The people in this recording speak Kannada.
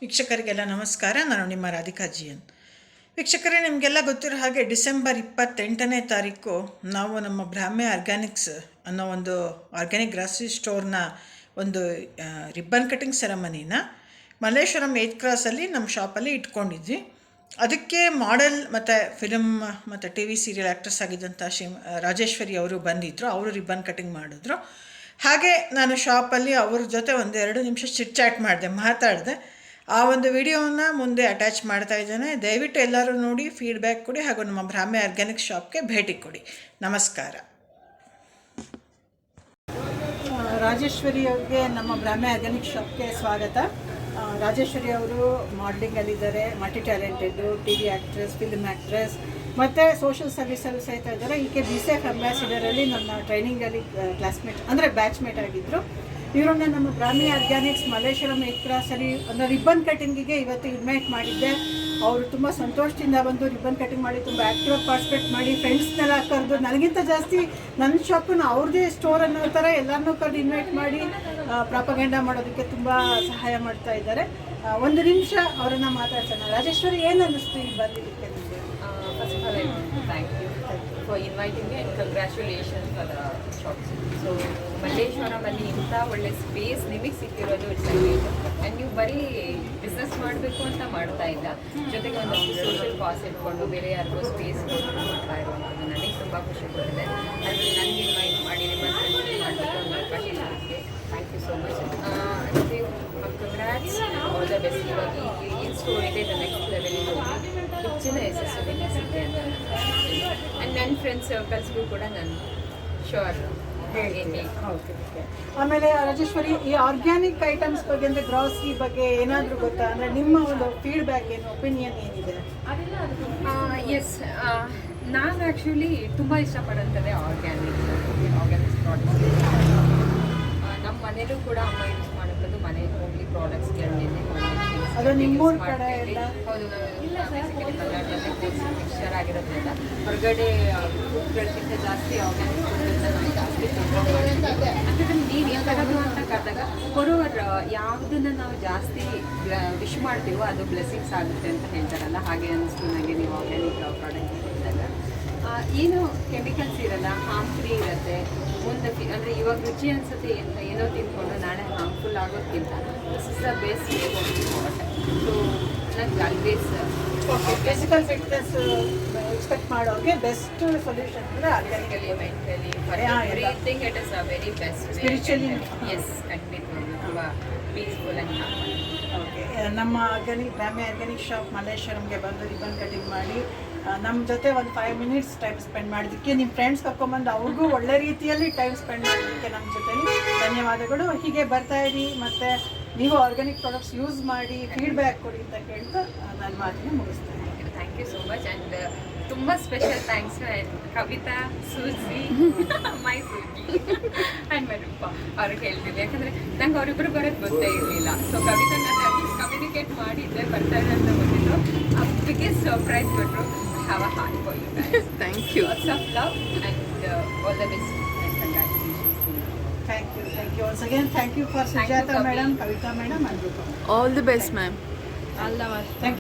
ವೀಕ್ಷಕರಿಗೆಲ್ಲ ನಮಸ್ಕಾರ. ನಾನು ನಿಮ್ಮ ರಾಧಿಕಾ ಜಿಯನ್. ವೀಕ್ಷಕರೇ, ನಿಮಗೆಲ್ಲ ಗೊತ್ತಿರೋ ಹಾಗೆ ಡಿಸೆಂಬರ್ 28ನೇ ತಾರೀಕು ನಾವು ನಮ್ಮ ಬ್ರಾಹ್ಮೆ ಆರ್ಗ್ಯಾನಿಕ್ಸ್ ಅನ್ನೋ ಒಂದು ಆರ್ಗ್ಯಾನಿಕ್ ಗ್ರಾಸರಿ ಸ್ಟೋರ್ನ ಒಂದು ರಿಬ್ಬನ್ ಕಟಿಂಗ್ ಸೆರೆಮನಿನ ಮಲ್ಲೇಶ್ವರಂ 8th ಕ್ರಾಸಲ್ಲಿ ನಮ್ಮ ಶಾಪಲ್ಲಿ ಇಟ್ಕೊಂಡಿದ್ವಿ. ಅದಕ್ಕೆ ಮಾಡೆಲ್ ಮತ್ತು ಫಿಲಮ್ ಮತ್ತು ಟಿ ವಿ ಸೀರಿಯಲ್ ಆ್ಯಕ್ಟ್ರೆಸ್ ಆಗಿದ್ದಂಥ ರಾಜೇಶ್ವರಿ ಅವರು ಬಂದಿದ್ದರು. ಅವರು ರಿಬ್ಬನ್ ಕಟಿಂಗ್ ಮಾಡಿದ್ರು. ಹಾಗೆ ನಾನು ಶಾಪಲ್ಲಿ ಅವ್ರ ಜೊತೆ ಒಂದು 2 ನಿಮಿಷ ಚಿಟ್ ಚಾಟ್ ಮಾತಾಡಿದೆ. ಆ ಒಂದು ವಿಡಿಯೋನ ಮುಂದೆ ಅಟ್ಯಾಚ್ ಮಾಡ್ತಾ ಇದ್ದೇನೆ. ದಯವಿಟ್ಟು ಎಲ್ಲರೂ ನೋಡಿ, ಫೀಡ್ಬ್ಯಾಕ್ ಕೊಡಿ, ಹಾಗೂ ನಮ್ಮ ಬ್ರಾಹ್ಮೆ ಆರ್ಗ್ಯಾನಿಕ್ ಶಾಪ್ಗೆ ಭೇಟಿ ಕೊಡಿ. ನಮಸ್ಕಾರ. ರಾಜೇಶ್ವರಿ ಅವ್ರಿಗೆ ನಮ್ಮ ಬ್ರಾಹ್ಮೆ ಆರ್ಗ್ಯಾನಿಕ್ ಶಾಪ್ಗೆ ಸ್ವಾಗತ. ರಾಜೇಶ್ವರಿ ಅವರು ಮಾಡಲಿಂಗಲ್ಲಿದ್ದಾರೆ, multi talented, T V actress, film actress ಮತ್ತು ಸೋಷಿಯಲ್ ಸರ್ವಿಸಲ್ಲೂ ಸಹಿತ ಇದ್ದಾರೆ. ಈಕೆ BCF ಅಂಬಾಸಿಡರಲ್ಲಿ ನನ್ನ ಟ್ರೈನಿಂಗಲ್ಲಿ ಕ್ಲಾಸ್ಮೇಟ್ ಅಂದರೆ ಬ್ಯಾಚ್ಮೇಟ್ ಆಗಿದ್ದರು. ಇವರನ್ನ ನಮ್ಮ ಬ್ರಾಹ್ಮೆ ಆರ್ಗ್ಯಾನಿಕ್ಸ್ ಮಲ್ಲೇಶ್ವರಂ 8th ಕ್ರಾಸಲ್ಲಿ ಒಂದು ರಿಬ್ಬನ್ ಕಟಿಂಗಿಗೆ ಇವತ್ತು ಇನ್ವೈಟ್ ಮಾಡಿದ್ದೆ. ಅವರು ತುಂಬ ಸಂತೋಷದಿಂದ ಬಂದು ರಿಬ್ಬನ್ ಕಟಿಂಗ್ ಮಾಡಿ ತುಂಬ ಆ್ಯಕ್ಟಿವಾಗಿ ಪಾರ್ಟಿಸಿಪೇಟ್ ಮಾಡಿ ಫ್ರೆಂಡ್ಸ್ನೆಲ್ಲ ಕರೆದು, ನನಗಿಂತ ಜಾಸ್ತಿ ನನ್ನ ಶಾಪನ್ನು ಅವ್ರದ್ದೇ ಸ್ಟೋರ್ ಅನ್ನೋ ಥರ ಎಲ್ಲರನ್ನೂ ಕರೆದು ಇನ್ವೈಟ್ ಮಾಡಿ ಪ್ರಾಪಗಂಡ ಮಾಡೋದಕ್ಕೆ ತುಂಬ ಸಹಾಯ ಮಾಡ್ತಾ ಇದ್ದಾರೆ. 1 ನಿಮಿಷ ಅವರನ್ನು ಮಾತಾಡ್ಸೋಣ. ರಾಜೇಶ್ವರಿ, ಏನು ಅನ್ನಿಸ್ತು ಇಲ್ಲಿ ಬಂದಿದ್ದಕ್ಕೆ ನಿಮಗೆ? First of all, I want to thank you for inviting me and congratulations for the shop. So, ಮಲ್ಲೇಶ್ವರಮಲ್ಲಿ ಇಂಥ ಒಳ್ಳೆ ಸ್ಪೇಸ್ ನಿಮಗೆ ಸಿಕ್ಕಿರೋದು ಇಟ್ಸ್ ಗ್ರೇಟ್. ಆ್ಯಂಡ್ ನೀವು ಬರೀ ಬಿಸ್ನೆಸ್ ಮಾಡಬೇಕು ಅಂತ ಮಾಡ್ತಾ ಇಲ್ಲ, ಜೊತೆಗೆ ಒಂದಷ್ಟು ಸೋಷಿಯಲ್ ಕಾಸ್ ಇಟ್ಕೊಂಡು ಬೇರೆ ಯಾರಿಗೂ ಸ್ಪೇಸ್ ಮಾಡ್ತಾ ಇರುವಂಥದ್ದು ನನಗೆ ತುಂಬ ಖುಷಿ ಕೊಟ್ಟಿದೆ. ಅದು ನನಗೆ ಇನ್ವೈಟ್ ಮಾಡಿ ಮಾಡಬೇಕು ಒಂದು ಅವಕಾಶ ಇರೋದಕ್ಕೆ ಥ್ಯಾಂಕ್ ಯು ಸೋ ಮಚ್. ಅದಕ್ಕೆ ಕಂಗ್ರಾಟ್ಸ್, ಆಲ್ ದ ಬೆಸ್ಟ್. ಇವಾಗ ಏನು ಸ್ಟೋರ್ ಇದೆ ದ ನೆಕ್ಸ್ಟ್ ಲೆವೆಲಿಗೆ ಹೋಗಿ ಹೆಚ್ಚಿನ ಯಶಸ್ಸು ಸಿಗುತ್ತೆ ಅಂತ ಆ್ಯಂಡ್ ನನ್ನ ಫ್ರೆಂಡ್ಸ್ ಸರ್ಕಲ್ಸ್ಗೂ ಕೂಡ ನಾನು ಶೋರ್ ಹೇಳ್ತೀನಿ. ಓಕೆ. ಆಮೇಲೆ ರಾಜೇಶ್ವರಿ, ಈ ಆರ್ಗ್ಯಾನಿಕ್ ಐಟಮ್ಸ್ ಬಗ್ಗೆ ಅಂದರೆ ಗ್ರಾಸರಿ ಬಗ್ಗೆ ಏನಾದರೂ ಗೊತ್ತಾ? ಅಂದರೆ ನಿಮ್ಮ ಒಂದು ಫೀಡ್ಬ್ಯಾಕ್ ಏನು, ಒಪಿನಿಯನ್ ಏನಿದೆ? ಎಸ್, ನಾನು ಆ್ಯಕ್ಚುಲಿ ತುಂಬ ಇಷ್ಟಪಡೋಂಥದ್ದೇ ಆರ್ಗ್ಯಾನಿಕ್ ಪ್ರಾಡಕ್ಟ್ಸ್. ನಮ್ಮ ಮನೇಲೂ ಕೂಡ ಅಮ್ಮ ಯೂಸ್ ಮಾಡೋಂಥದ್ದು ಮನೆ ಹೋಗ್ಲಿ ಪ್ರಾಡಕ್ಟ್ಸ್ಗಳನ್ನೇ ಅದು ನಿಮ್ಮೂರ ಕಡೆ ಎಲ್ಲ? ಹೌದು, ಬೇಸಿಕಲಿ ಕಲ್ಯಾಣದಲ್ಲೇ ಮಿಕ್ಸ್ಚರ್ ಆಗಿರೋದ್ರಿಂದ ಹೊರಗಡೆ ಫುಡ್ಗಳಿಗಿಂತ ಜಾಸ್ತಿ ಆರ್ಗ್ಯಾನಿಕ್ ಫುಡ್ಡನ್ನು ನಾವು ಜಾಸ್ತಿ ತೊಗೊಂಡು ಅಂದರೆ ನೀವು ಏನು ತಗೋದು ಅಂತ ಕರೆದಾಗ ಬರೋರು ಯಾವುದನ್ನು ನಾವು ಜಾಸ್ತಿ ವಿಶ್ ಮಾಡ್ತೀವೋ ಅದು ಬ್ಲೆಸ್ಸಿಂಗ್ಸ್ ಆಗುತ್ತೆ ಅಂತ ಹೇಳ್ತಾರಲ್ಲ, ಹಾಗೆ ಅನ್ನಿಸ್ತು ನನಗೆ ನೀವು ಆರ್ಗ್ಯಾನಿಕ್ ಪ್ರಾಡಕ್ಟ್ ಇದ್ದಾಗ. ಏನು ಕೆಮಿಕಲ್ಸ್ ಇರಲ್ಲ, ಹಾರ್ಮ್ಫ್ರೀ ಇರುತ್ತೆ. ಮುಂದೆ ಅಂದರೆ ಇವಾಗ ರುಚಿ ಅನಿಸುತ್ತೆ ಅಂತ ಏನೋ ತಿಂದ್ಕೊಂಡು ನಾಳೆ ಹಾರ್ಮ್ಫುಲ್ ಆಗೋದಕ್ಕಿಂತ this is the best what. So ನನಗೆ ಆಲ್ವೇಸ್ ಫಿಸಿಕಲ್ ಫಿಟ್ನೆಸ್ ಎಕ್ಸ್ಪೆಕ್ಟ್ ಮಾಡೋರಿಗೆ ಬೆಸ್ಟ್ ಸೊಲ್ಯೂಷನ್ ಅಂದರೆ physically, mentally, everything it is a very best. Spiritually yes, ಖಂಡಿತವಾಗಿ ತುಂಬ ಪೀಸ್ಫುಲ್ ಆ್ಯಂಡ್ ಹ್ಯಾಪಿ. ಓಕೆ. ನಮ್ಮ ಬ್ರಾಹ್ಮೆ ಆರ್ಗ್ಯಾನಿಕ್ ಶಾಪ್ ಮಲ್ಲೇಶ್ವರಂಗೆ ಬಂದು ರಿಬ್ಬನ್ ಕಟಿಂಗ್ ಮಾಡಿ ನಮ್ಮ ಜೊತೆ ಒಂದು 5 minutes ಟೈಮ್ ಸ್ಪೆಂಡ್ ಮಾಡೋದಕ್ಕೆ, ನಿಮ್ಮ ಫ್ರೆಂಡ್ಸ್ ಕರ್ಕೊಂಬಂದು ಅವ್ರಿಗೂ ಒಳ್ಳೆ ರೀತಿಯಲ್ಲಿ ಟೈಮ್ ಸ್ಪೆಂಡ್ ಮಾಡೋದಕ್ಕೆ ನಮ್ಮ ಜೊತೆಲಿ ಧನ್ಯವಾದಗಳು. ಹೀಗೆ ಬರ್ತಾ ಇರಿ, ಮತ್ತು ನೀವು ಆರ್ಗ್ಯಾನಿಕ್ ಪ್ರಾಡಕ್ಟ್ಸ್ ಯೂಸ್ ಮಾಡಿ ಫೀಡ್ಬ್ಯಾಕ್ ಕೊಡಿ ಅಂತ ಕೇಳ್ತಾ ನನ್ನ ಮಾತಿನ ಮುಗಿಸ್ತೇನೆ. Thank you so much. And ತುಂಬ special thanks Kavita, Suji, my ಸೂಜಿ ಆ್ಯಂಡ್ ಮೈ ರೂಪ ಅವ್ರಿಗೆ ಹೇಳ್ತಿದ್ದೆ. ಯಾಕಂದರೆ ನಂಗೆ ಅವರಿಬ್ಬರು ಬರೋದು ಗೊತ್ತೇ ಇರಲಿಲ್ಲ. ಸೊ ಕವಿತಾ ನಾನು ಅಟ್ಲೀಸ್ಟ್ ಕಮ್ಯುನಿಕೇಟ್ ಮಾಡಿದ್ದೆ ಬರ್ತಾರೆ ಅಂತ ಗೊತ್ತಿದ್ದು. ಬಿಗ್ಗೆಸ್ಟ್ ಸರ್ಪ್ರೈಸ್ ಕೊಟ್ಟರು. Have a heart for you guys. Thank you. Lots of love and all the best and congratulations. Thank you once again. Thank you for Sujata madam, Kavita madam and Rupa. All the best, ma'am. All the best. Thank you.